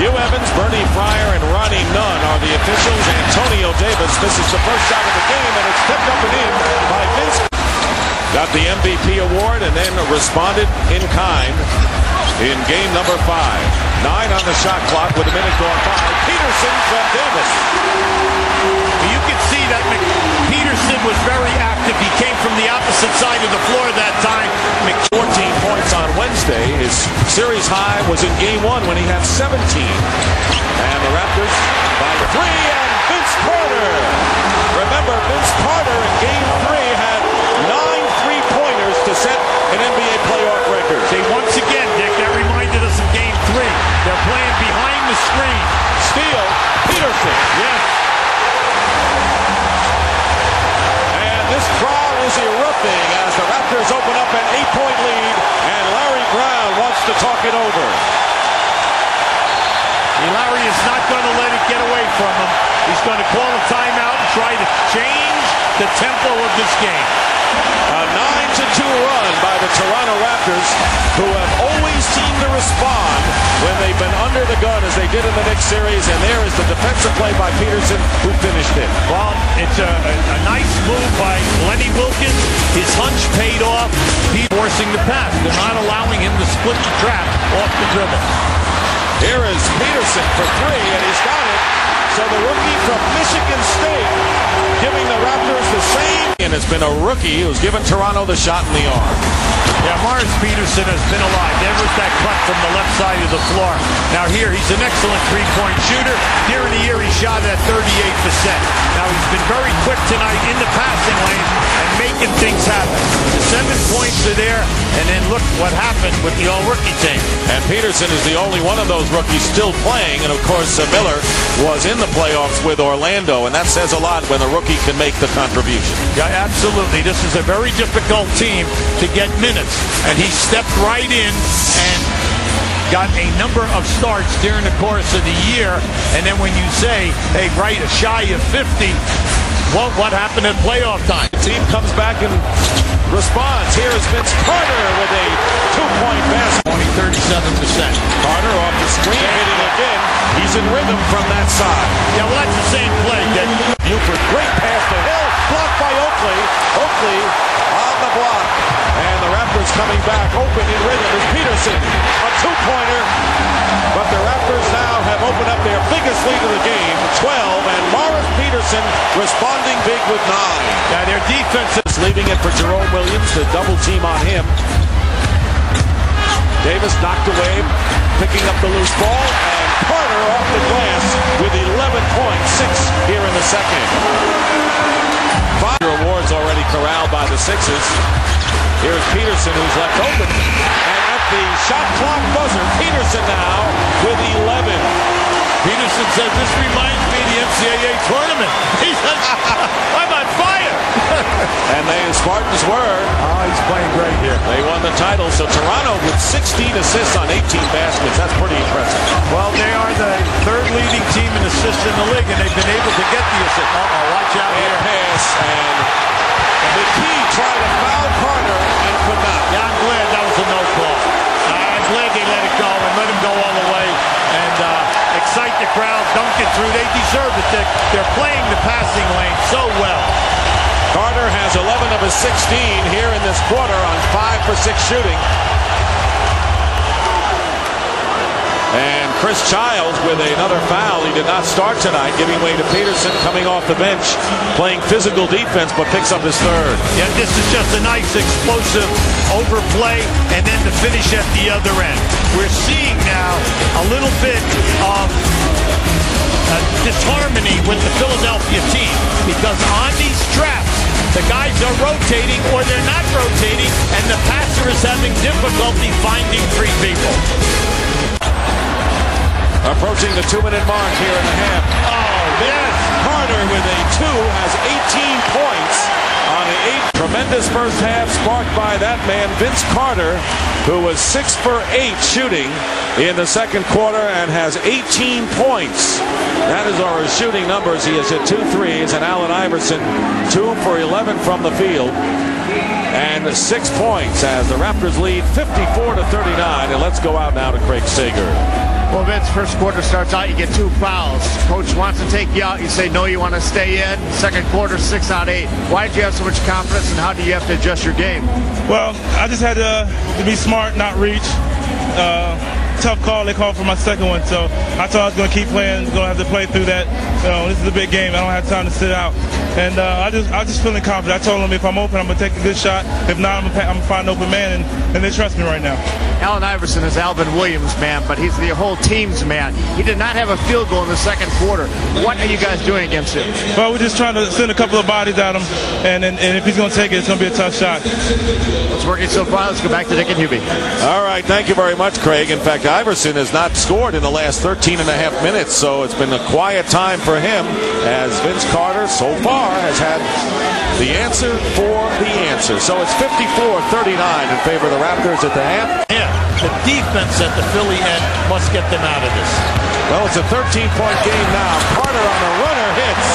Hugh Evans, Bernie Fryer, and Ronnie Nunn are the officials. Antonio Davis misses the first shot of the game, and it's tipped up and in by Vince. Got the MVP award and then responded in kind in game number 5. 9 on the shot clock with a minute gone by. Peterson from Davis. You can see that Peterson was very active. He came from the opposite side of the floor that time. 14 points on Wednesday. His series high was in game 1 when he had 17. And the Raptors by 3, and Vince Carter. Remember, Vince Carter in game 3 had 9 3-pointers to set an NBA playoff record. See, once again, Dick, that reminded us of game 3. They're playing behind the screen. Steal, Peterson. Yes. And this crowd is erupting as the Raptors open up an 8-point lead, and Larry Brown wants to talk it over. Larry is not going to let it get away from him. He's going to call a timeout and try to change the tempo of this game. A 9-2 run by the Toronto Raptors, who have always seemed to respond when they've been under the gun as they did in the Knicks series, and there is the defensive play by Peterson, who finished it. Well, it's a nice move by Lenny Wilkins. His hunch paid off. He's forcing the pass. They're not allowing him to split the trap off the dribble. Here is Peterson for 3, and he's got it. So the rookie from Michigan State giving the Raptors the same. And it's been a rookie who's given Toronto the shot in the arm. Yeah, Morris Peterson has been alive. There was that cut from the left side of the floor. Now here, he's an excellent three-point shooter. During the year, he shot at 38%. Now he's been very quick tonight in the passing lane and making things happen. The 7 points are there, and then look what happened with the all-rookie team. And Peterson is the only one of those rookies still playing. And, of course, Miller was in the playoffs with Orlando, and that says a lot when a rookie can make the contribution. Yeah, absolutely. This is a very difficult team to get minutes. And he stepped right in and got a number of starts during the course of the year. And then when you say, hey, right, shy of 50, well, what happened at playoff time? The team comes back and responds. Here is Vince Carter with a 2-point basket. 37%. Carter off the screen, hitting again. He's in rhythm from that side. Yeah, well, that's the same play. Buford, great pass to Hill, blocked by Oakley. Oakley on the block. And the Raptors coming back, open in rhythm is Peterson. A 2-pointer. But the Raptors now have opened up their biggest lead of the game, 12. And Morris Peterson responding big with 9. Yeah, their defense is leaving it for Jerome Williams to double team on him. Davis knocked away, picking up the loose ball, and Carter off the glass with 11 points, 6 here in the second. 5 awards already corralled by the Sixers. Here's Peterson, who's left open. And at the shot clock buzzer, Peterson now with 11. Peterson says, this reminds me of the NCAA tournament. He says, I'm on fire. And the Spartans were. Oh, he's playing great here. They won the title. So Toronto with 16 assists on 18 baskets. That's pretty impressive. Well, they are the 3rd leading team in assists in the league, and they've been able to get the assist. Uh-oh, watch out here. Pass, and McKee tried to foul Carter and could not. Yeah, I'm glad that was a no call. I'm glad they let it go and let him go all the way and excite the crowd, dunk it through. They deserve it. They're playing the passing lane so well. Carter has 11 of his 16 here in this quarter on 5 for 6 shooting. And Chris Childs with another foul. He did not start tonight, giving way to Peterson coming off the bench, playing physical defense, but picks up his 3rd. Yeah, this is just a nice explosive overplay, and then the finish at the other end. We're seeing now a little bit of disharmony with the Philadelphia team, because on these traps, the guys are rotating or they're not rotating, and the passer is having difficulty finding 3 people. Approaching the 2-minute mark here in the half. Oh, yes. Carter with a 2 has 18 points on the 8. Tremendous first half sparked by that man, Vince Carter, who was 6 for 8 shooting in the second quarter and has 18 points. That is our shooting numbers. He has hit 2 threes, and Allen Iverson 2 for 11 from the field. And 6 points as the Raptors lead 54-39. And let's go out now to Craig Sager. Well, Vince, first quarter starts out, you get 2 fouls. Coach wants to take you out. You say, no, you want to stay in. Second quarter, 6 out of 8. Why did you have so much confidence, and how do you have to adjust your game? Well, I just had to be smart, not reach. Tough call. They called for my second one, so I thought I was going to keep playing, going to have to play through that. This is a big game. I don't have time to sit out. And I just feeling confident. I told them if I'm open, I'm going to take a good shot. If not, I'm going to find an open man, and they trust me right now. Allen Iverson is Alvin Williams' man, but he's the whole team's man. He did not have a field goal in the second quarter. What are you guys doing against him? Well, we're just trying to send a couple of bodies at him, and if he's going to take it, it's going to be a tough shot. It's working so far. Let's go back to Dick and Hubie. All right, thank you very much, Craig. In fact, Iverson has not scored in the last 13 and a half minutes, so it's been a quiet time for him as Vince Carter so far has had the answer for the answer. So it's 54-39 in favor of the Raptors at the half. Yeah, the defense at the Philly end must get them out of this. Well, it's a 13-point game now. Carter on a runner hits.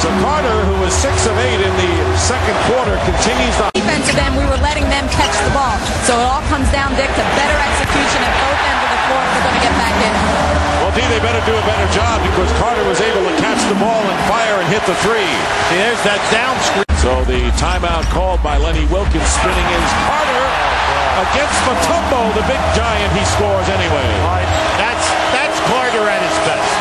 So Carter, who was 6 of 8 in the second quarter, continues to... Defense of them, we were letting them catch the ball. So it all comes down, Dick, to better execution at both ends of the floor if we're going to get back in. Well, D, they better do a better job because Carter was able to catch the ball and fire and hit the 3. There's that down screen. So the timeout called by Lenny Wilkins, spinning is Carter against Mutombo, the big giant. He scores anyway. That's Carter at his best.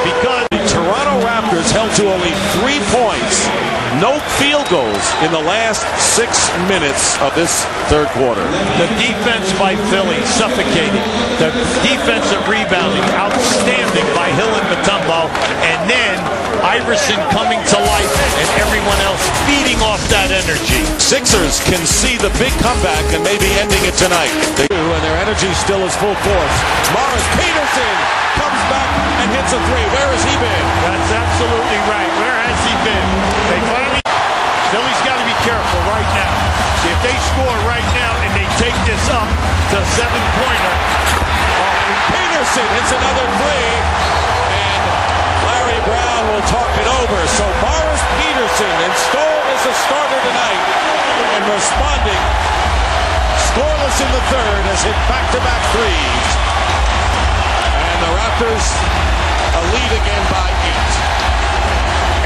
Because the Toronto Raptors held to only 3 points, no field goals in the last 6 minutes of this third quarter. The defense by Philly, suffocating. The defensive rebounding, outstanding by Hill and Mutombo. And then Iverson coming to life and everyone else feeding off that energy. Sixers can see the big comeback and maybe ending it tonight. They do, and their energy still is full force. Morris Peterson comes back and hits a 3. Where has he been? That's absolutely right. Where has he been? They finally... Philly's got to be careful right now. If they score right now and they take this up to 7-pointer... Peterson hits another 3, and Larry Brown will talk it over. So Morris Peterson installed as a starter tonight and responding scoreless in the third has hit back-to-back 3s. And the Raptors a lead again by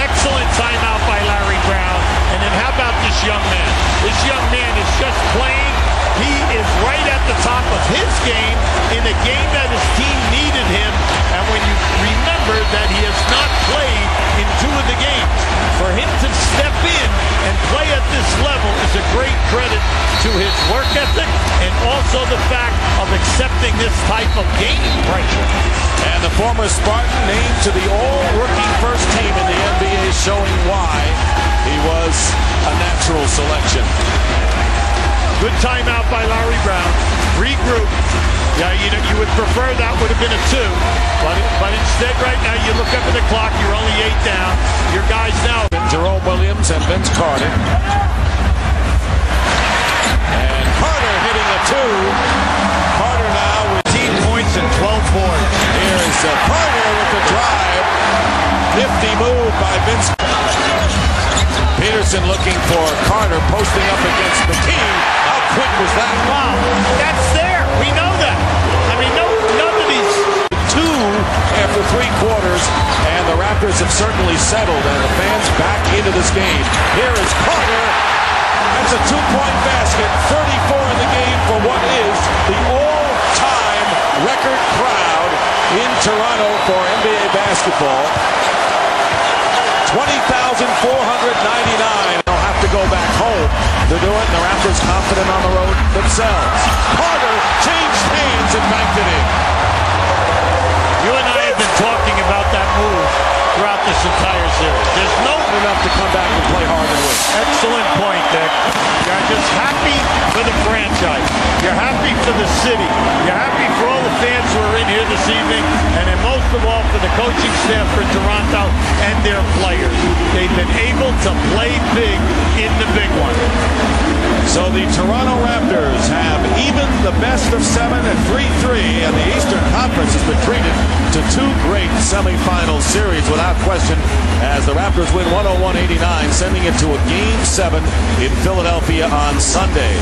8. Excellent timeout by Larry Brown. And then how about this young man? This young man is just playing. He is right at the top of his game in a game that his team needed him. And when you remember that he has not played in 2 of the games, for him to step in and play at this level is a great credit to his work ethic and also the fact of accepting this type of game pressure. And the former Spartan named to the all-rookie first team in the NBA, showing why he was a natural selection. Good timeout by Larry Brown. Regroup. Yeah, you would prefer that would have been a 2. But instead, right now, you look up at the clock. You're only 8 down. Your guys now. Jerome Williams and Vince Carter. And Carter hitting a 2. Carter now with 18 points and 12 boards. Here's Carter with the drive. Nifty move by Vince. Peterson looking for Carter, posting up against McKee. How quick was that? Wow, that's there. We know that. I mean, none of these. 2 after 3 quarters, and the Raptors have certainly settled, and the fans back into this game. Here is Carter. That's a 2-point basket. 34 in the game for what is the all-time record crowd in Toronto for NBA basketball. 20,499. They'll have to go back home to do it. The Raptors confident on the road themselves. Carter changed hands and banked it in. You and I have been talking about that move throughout this entire series. There's no enough to come back and play hard and win. Excellent point, Dick. You're just happy for the franchise. You're happy for the city. You're happy for all the fans who are in here this evening, and then most of all for the coaching staff for Toronto and their players. They've been able to play big in the big one. So the Toronto Raptors have even the best of 7 at 3-3, and the Eastern Conference has been treated to 2 great semifinal series without question, as the Raptors win 101-89, sending it to a Game 7 in Philadelphia on Sunday.